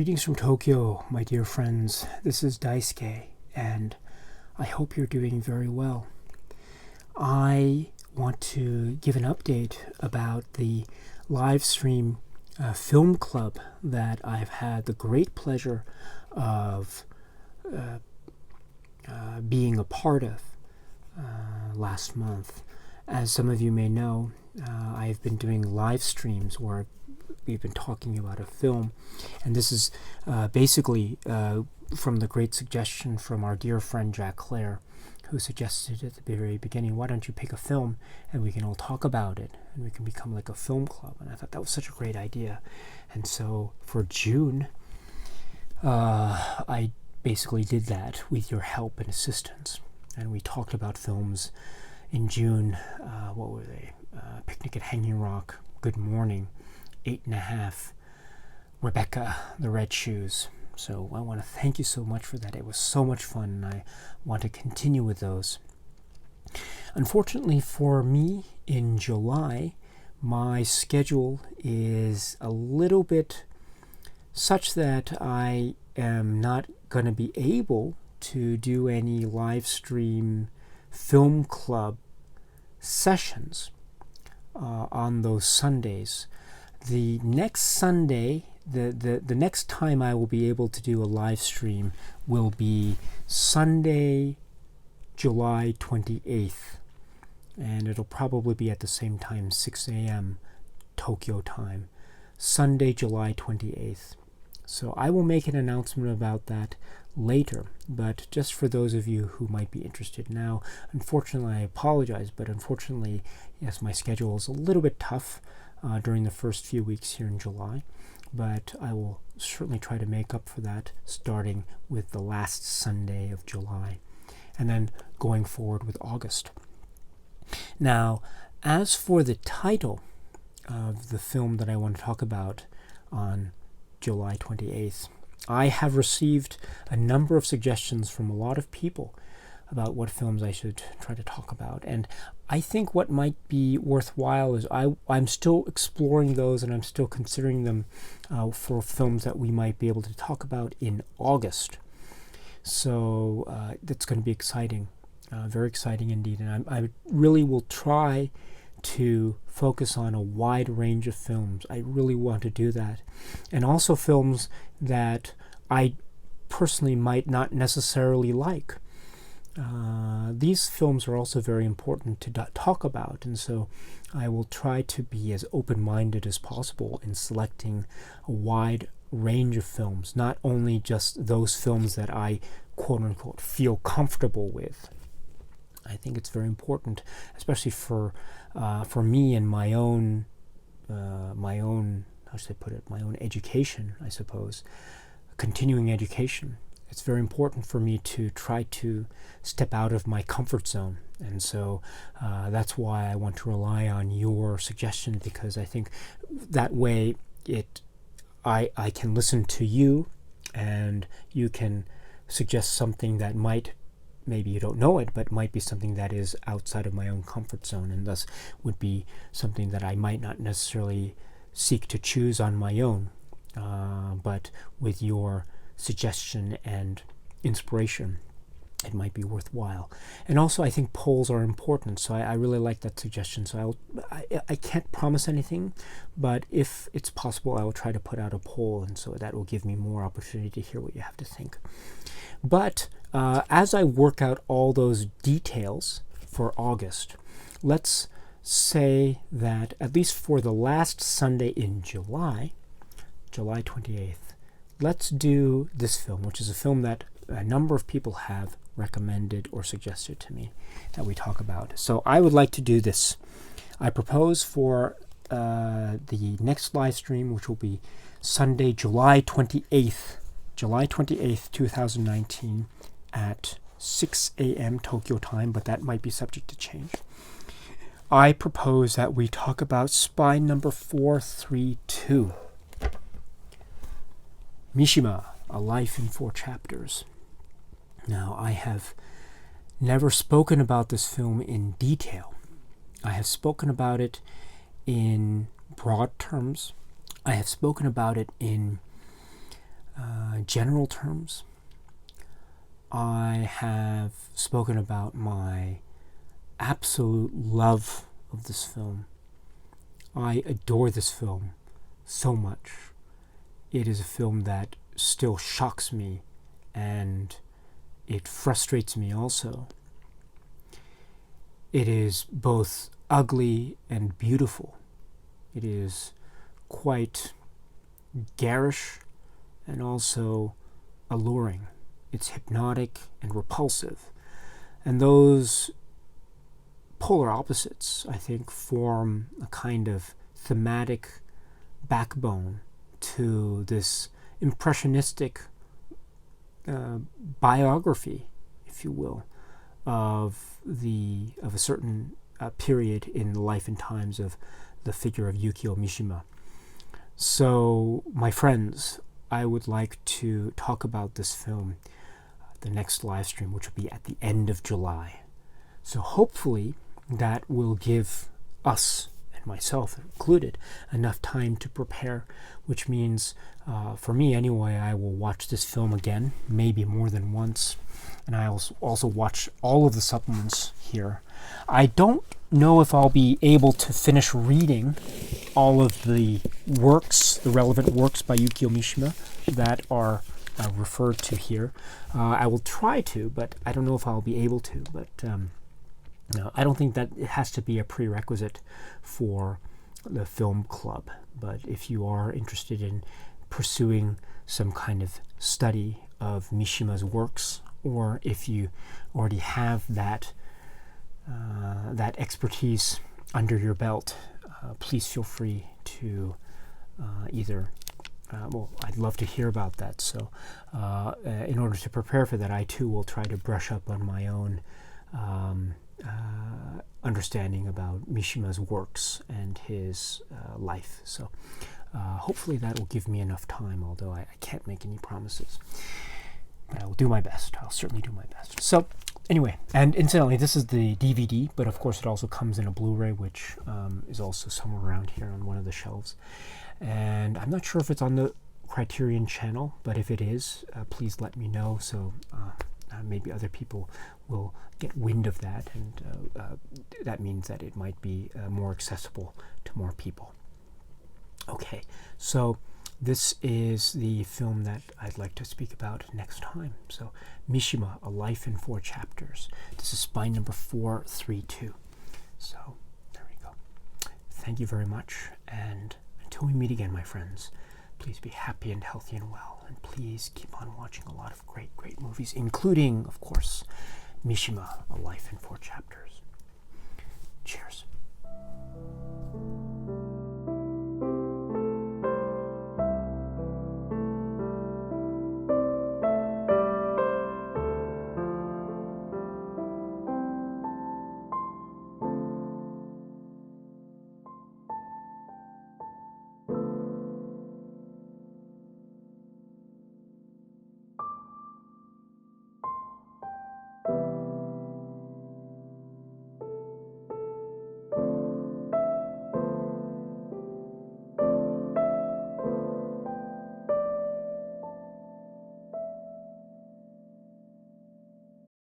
Greetings from Tokyo, my dear friends. This is Daisuke, and I hope you're doing very well. I want to give an update about the live stream film club that I've had the great pleasure of being a part of last month. As some of you may know, I've been doing live streams where we've been talking about a film, and this is basically from the great suggestion from our dear friend Jack Clare, who suggested at the very beginning, why don't you pick a film and we can all talk about it and we can become like a film club. And I thought that was such a great idea. And so for June, I basically did that with your help and assistance, and we talked about films in June. What were they? Picnic at Hanging Rock, Good Morning, 8.5, Rebecca, The Red Shoes. So I want to thank you so much for that. It was so much fun, and I want to continue with those. Unfortunately for me, in July, my schedule is a little bit such that I am not going to be able to do any live stream film club sessions on those Sundays. The next Sunday, the next time I will be able to do a live stream will be Sunday, July 28th. And it'll probably be at the same time, 6 a.m. Tokyo time. Sunday, July 28th. So I will make an announcement about that later, but just for those of you who might be interested now, unfortunately, I apologize, but unfortunately, yes, my schedule is a little bit tough during the first few weeks here in July, but I will certainly try to make up for that starting with the last Sunday of July and then going forward with August. Now, as for the title of the film that I want to talk about on July 28th, I have received a number of suggestions from a lot of people about what films I should try to talk about. And I think what might be worthwhile is I'm still exploring those, and I'm still considering them for films that we might be able to talk about in August. So that's going to be exciting, very exciting indeed. And I really will try to focus on a wide range of films. I really want to do that. And also films that I personally might not necessarily like. These films are also very important to talk about, and so I will try to be as open-minded as possible in selecting a wide range of films, not only just those films that I quote-unquote feel comfortable with. I think it's very important, especially for me and my own how should I put it, my own education, I suppose, continuing education. It's very important for me to try to step out of my comfort zone, and so that's why I want to rely on your suggestions, because I think that way I can listen to you, and you can suggest something that might, maybe you don't know it, but might be something that is outside of my own comfort zone, and thus would be something that I might not necessarily seek to choose on my own, but with your suggestion and inspiration, it might be worthwhile. And also, I think polls are important, so I really like that suggestion. So I can't promise anything, but if it's possible, I will try to put out a poll, and so that will give me more opportunity to hear what you have to think. But as I work out all those details for August, let's say that at least for the last Sunday in July, July 28th, let's do this film, which is a film that a number of people have recommended or suggested to me that we talk about. So I would like to do this. I propose for the next live stream, which will be Sunday, July 28th, 2019 at 6 a.m. Tokyo time, but that might be subject to change. I propose that we talk about Spy Number 432. Mishima, A Life in 4 Chapters. Now, I have never spoken about this film in detail. I have spoken about it in broad terms. I have spoken about it in general terms, I have spoken about my absolute love of this film. I adore this film so much. It is a film that still shocks me, and it frustrates me also. It is both ugly and beautiful. It is quite garish and also alluring. It's hypnotic and repulsive. And those polar opposites, I think, form a kind of thematic backbone to this impressionistic biography, if you will, of a certain period in the life and times of the figure of Yukio Mishima. So, my friends, I would like to talk about this film, the next live stream, which will be at the end of July. So hopefully that will give us, and myself included, enough time to prepare, which means, for me anyway, I will watch this film again, maybe more than once, and I'll also watch all of the supplements here. I don't know if I'll be able to finish reading all of the works, the relevant works by Yukio Mishima that are referred to here. I will try to, but I don't know if I'll be able to. But no, I don't think that it has to be a prerequisite for the film club. But if you are interested in pursuing some kind of study of Mishima's works, or if you already have that expertise under your belt, please feel free to either. I'd love to hear about that. So, in order to prepare for that, I too will try to brush up on my own understanding about Mishima's works and his life. So, hopefully that will give me enough time, although I can't make any promises. But I will do my best. I'll certainly do my best. So, anyway, and incidentally, this is the DVD, but of course it also comes in a Blu-ray, which is also somewhere around here on one of the shelves. And I'm not sure if it's on the Criterion channel, but if it is, please let me know, so maybe other people will get wind of that, and that means that it might be more accessible to more people. Okay, so this is the film that I'd like to speak about next time. So, Mishima, A Life in 4 Chapters. This is spine number 432. So, there we go. Thank you very much, and until we meet again, my friends, please be happy and healthy and well, and please keep on watching a lot of great, great movies, including, of course, Mishima, A Life in 4 Chapters. Cheers.